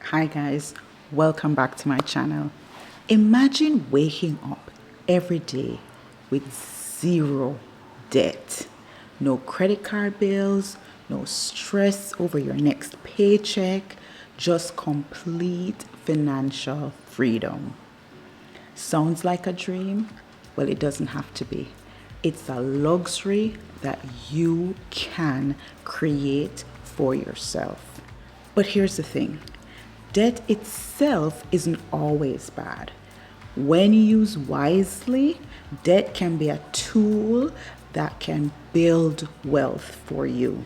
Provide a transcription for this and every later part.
Hi guys, welcome back to my channel. Imagine waking up every day with zero debt. No credit card bills, no stress over your next paycheck, just complete financial freedom. Sounds like a dream? Well, it doesn't have to be. It's a luxury that you can create for yourself. But here's the thing. Debt itself isn't always bad. When used wisely, debt can be a tool that can build wealth for you.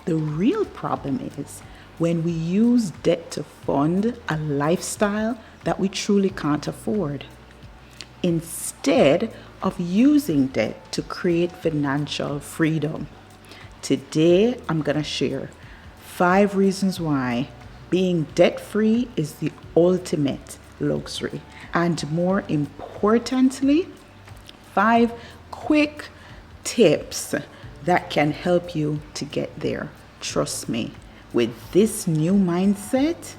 The real problem is when we use debt to fund a lifestyle that we truly can't afford, instead of using debt to create financial freedom. Today, I'm going to share 5 reasons why being debt-free is the ultimate luxury. And more importantly, 5 quick tips that can help you to get there. Trust me, with this new mindset,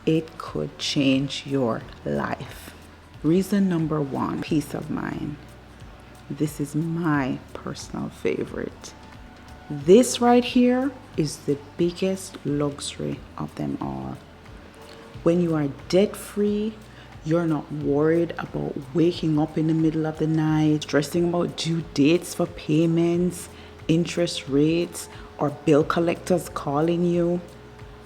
it could change your life. Reason number 1, peace of mind. This is my personal favorite. This right here is the biggest luxury of them all. When you are debt-free, you're not worried about waking up in the middle of the night, stressing about due dates for payments, interest rates, or bill collectors calling you.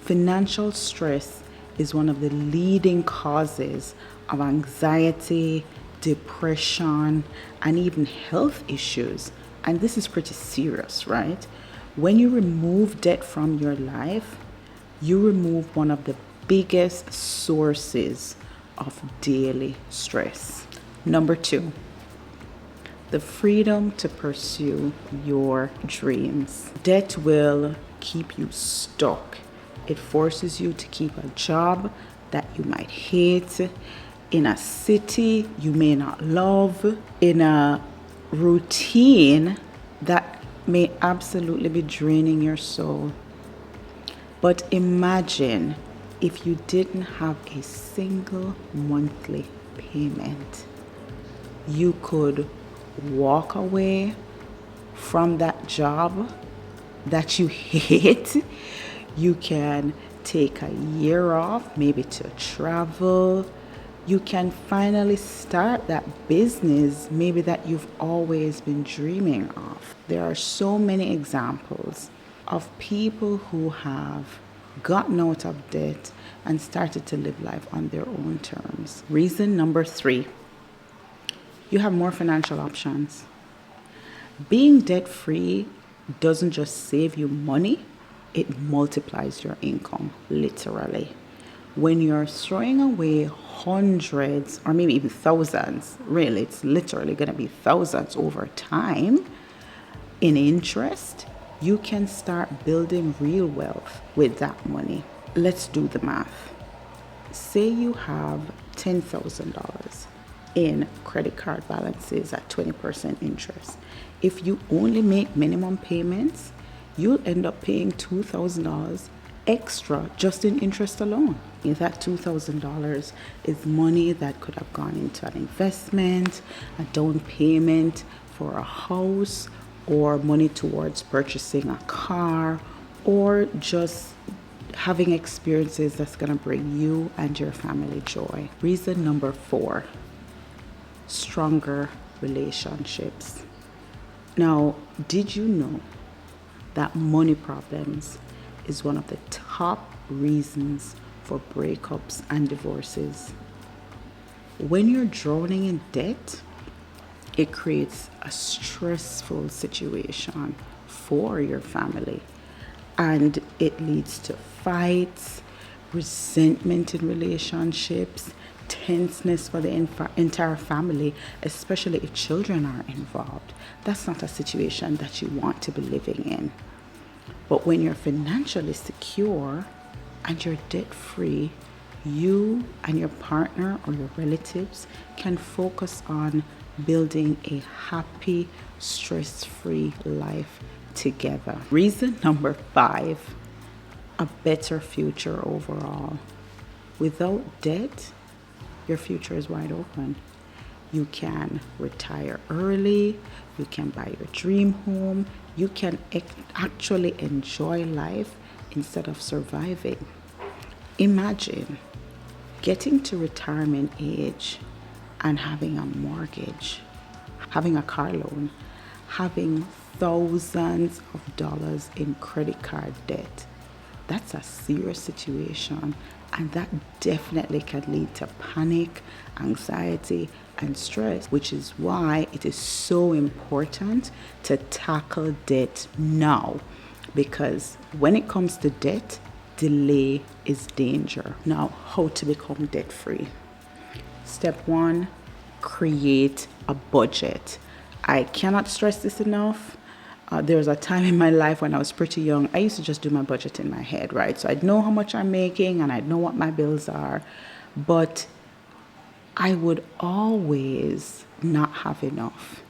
Financial stress is one of the leading causes of anxiety, depression, and even health issues. And this is pretty serious, right? When you remove debt from your life, you remove one of the biggest sources of daily stress. Number 2, the freedom to pursue your dreams. Debt will keep you stuck. It forces you to keep a job that you might hate, in a city you may not love, in a routine that may absolutely be draining your soul. But imagine if you didn't have a single monthly payment. You could walk away from that job that you hate. You can take a year off, maybe to travel. You can finally start that business maybe that you've always been dreaming of. There are so many examples of people who have gotten out of debt and started to live life on their own terms. Reason number 3, you have more financial options. Being debt-free doesn't just save you money, it multiplies your income, literally. When you're throwing away hundreds or maybe even thousands, really, it's literally going to be thousands over time in interest, you can start building real wealth with that money. Let's do the math. Say you have $10,000 in credit card balances at 20% interest. If you only make minimum payments, you'll end up paying $2,000 extra just in interest alone. If that $2,000 is money that could have gone into an investment, a down payment for a house, or money towards purchasing a car, or just having experiences that's going to bring you and your family joy. Reason number 4, stronger relationships. Now, did you know that money problems is one of the top reasons for breakups and divorces? When you're drowning in debt, it creates a stressful situation for your family, and it leads to fights, resentment in relationships, tenseness for the entire family, especially if children are involved. That's not a situation that you want to be living in. But when you're financially secure and you're debt-free, you and your partner or your relatives can focus on building a happy, stress-free life together. Reason number 5, a better future overall. Without debt, your future is wide open. You can retire early, you can buy your dream home, you can actually enjoy life instead of surviving. Imagine getting to retirement age and having a mortgage, having a car loan, having thousands of dollars in credit card debt. That's a serious situation, and that definitely can lead to panic, anxiety, and stress, which is why it is so important to tackle debt now, because when it comes to debt, delay is danger. Now, how to become debt free? Step one, create a budget. I cannot stress this enough. There was a time in my life when I was pretty young, I used to just do my budget in my head, right? So I'd know how much I'm making and I'd know what my bills are, but I would always not have enough.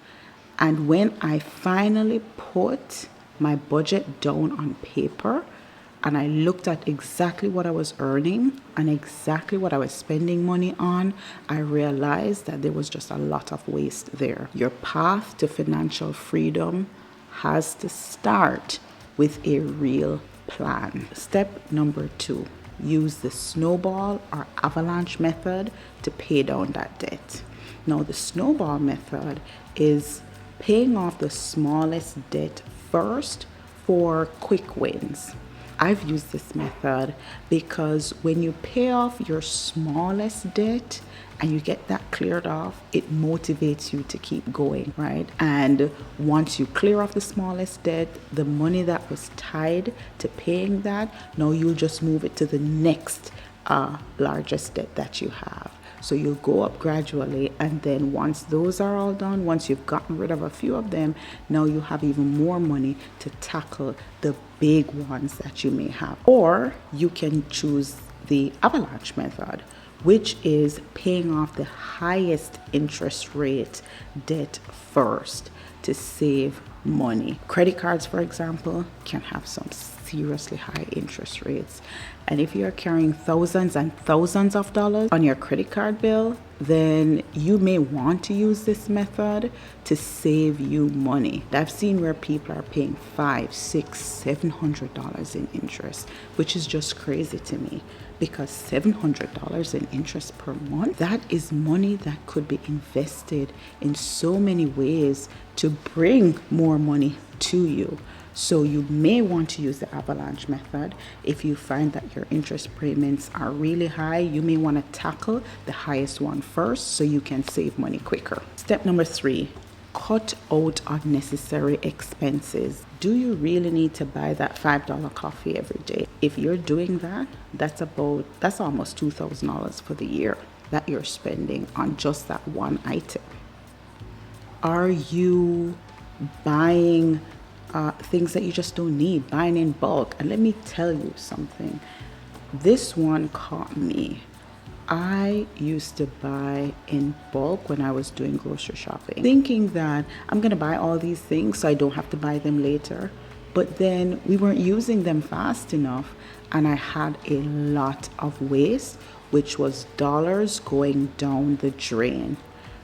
And when I finally put my budget down on paper and I looked at exactly what I was earning and exactly what I was spending money on, I realized that there was just a lot of waste there. Your path to financial freedom has to start with a real plan. Step number 2, use the snowball or avalanche method to pay down that debt. Now, the snowball method is paying off the smallest debt first for quick wins. I've used this method because when you pay off your smallest debt and you get that cleared off, it motivates you to keep going, right? And once you clear off the smallest debt, the money that was tied to paying that, now you'll just move it to the next largest debt that you have. So you'll go up gradually, and then once those are all done, once you've gotten rid of a few of them, now you have even more money to tackle the big ones that you may have. Or you can choose the avalanche method, which is paying off the highest interest rate debt first to save money. Credit cards, for example, can have some seriously high interest rates. And if you're carrying thousands and thousands of dollars on your credit card bill, then you may want to use this method to save you money. I've seen where people are paying $500, $600, $700 in interest, which is just crazy to me, because $700 in interest per month, that is money that could be invested in so many ways to bring more money to you. So you may want to use the avalanche method. If you find that your interest payments are really high, you may want to tackle the highest one first so you can save money quicker. Step number 3, cut out unnecessary expenses. Do you really need to buy that $5 coffee every day? If you're doing that, that's almost $2,000 for the year that you're spending on just that one item. Are you buying things that you just don't need, buying in bulk? And let me tell you something. This one caught me. I used to buy in bulk when I was doing grocery shopping, thinking that I'm going to buy all these things so I don't have to buy them later. But then we weren't using them fast enough, and I had a lot of waste, which was dollars going down the drain.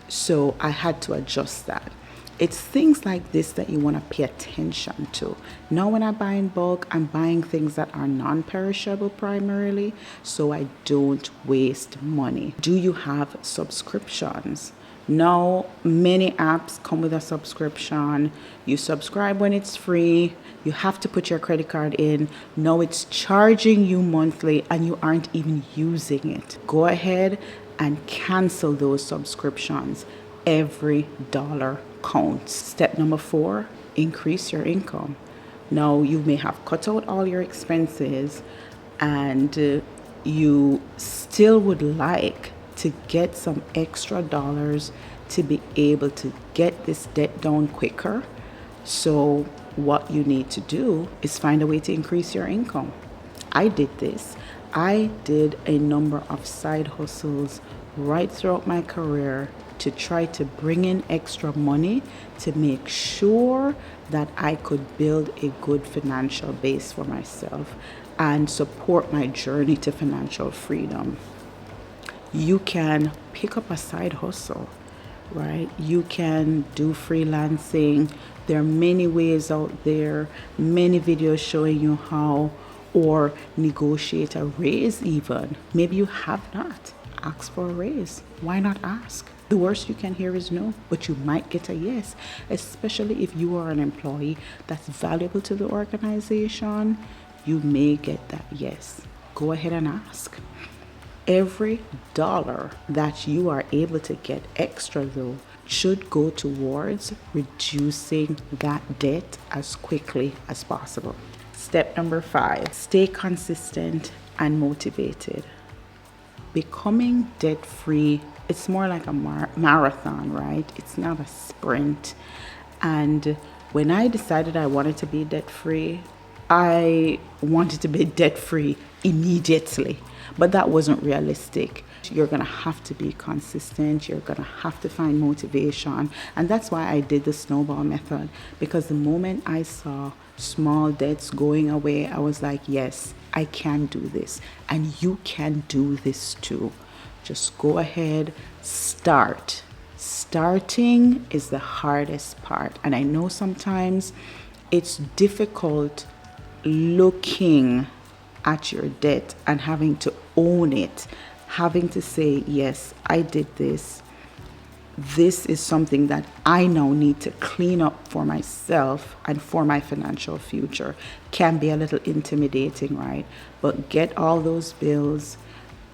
So I had to adjust that. It's things like this that you want to pay attention to. Now when I buy in bulk, I'm buying things that are non-perishable primarily, so I don't waste money. Do you have subscriptions? Now, many apps come with a subscription. You subscribe when it's free. You have to put your credit card in. Now it's charging you monthly and you aren't even using it. Go ahead and cancel those subscriptions. Every dollar counts. Step number 4, increase your income. Now, you may have cut out all your expenses and you still would like to get some extra dollars to be able to get this debt down quicker. So what you need to do is find a way to increase your income. I did this. I did a number of side hustles right throughout my career to try to bring in extra money to make sure that I could build a good financial base for myself. and support my journey to financial freedom. You can pick up a side hustle, right? You can do freelancing. There are many ways out there, many videos showing you how, or negotiate a raise even. Maybe you have not. Ask for a raise. Why not ask? The worst you can hear is no, but you might get a yes, especially if you are an employee that's valuable to the organization. You may get that yes. Go ahead and ask. Every dollar that you are able to get extra, though, should go towards reducing that debt as quickly as possible. Step number 5, stay consistent and motivated. Becoming debt free, it's more like a marathon, right? It's not a sprint. And when I decided I wanted to be debt free, I wanted to be debt free immediately, but that wasn't realistic. You're going to have to be consistent. You're going to have to find motivation. And that's why I did the snowball method, because the moment I saw small debts going away, I was like, yes, I can do this. And you can do this too. Just go ahead, start. Starting is the hardest part. And I know sometimes it's difficult looking at your debt and having to own it, having to say, yes, I did this. This is something that I now need to clean up for myself and for my financial future. Can be a little intimidating, right? But get all those bills,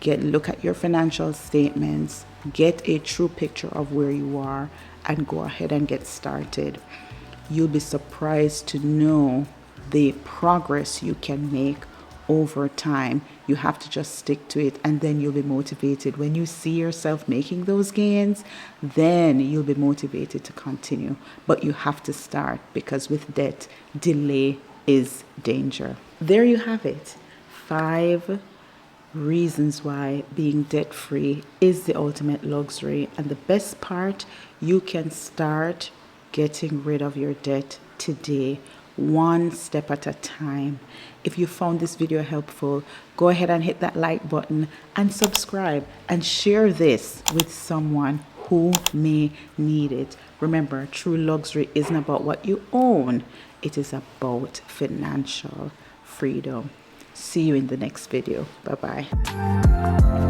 look at your financial statements, get a true picture of where you are, and go ahead and get started. You'll be surprised to know the progress you can make over time. You have to just stick to it, and then you'll be motivated. When you see yourself making those gains, then you'll be motivated to continue. But you have to start, because with debt, delay is danger. There you have it. 5 reasons why being debt-free is the ultimate luxury. And the best part, you can start getting rid of your debt today, one step at a time. If you found this video helpful, go ahead and hit that like button and subscribe, and share this with someone who may need it. Remember, true luxury isn't about what you own. It is about financial freedom. See you in the next video. Bye-bye.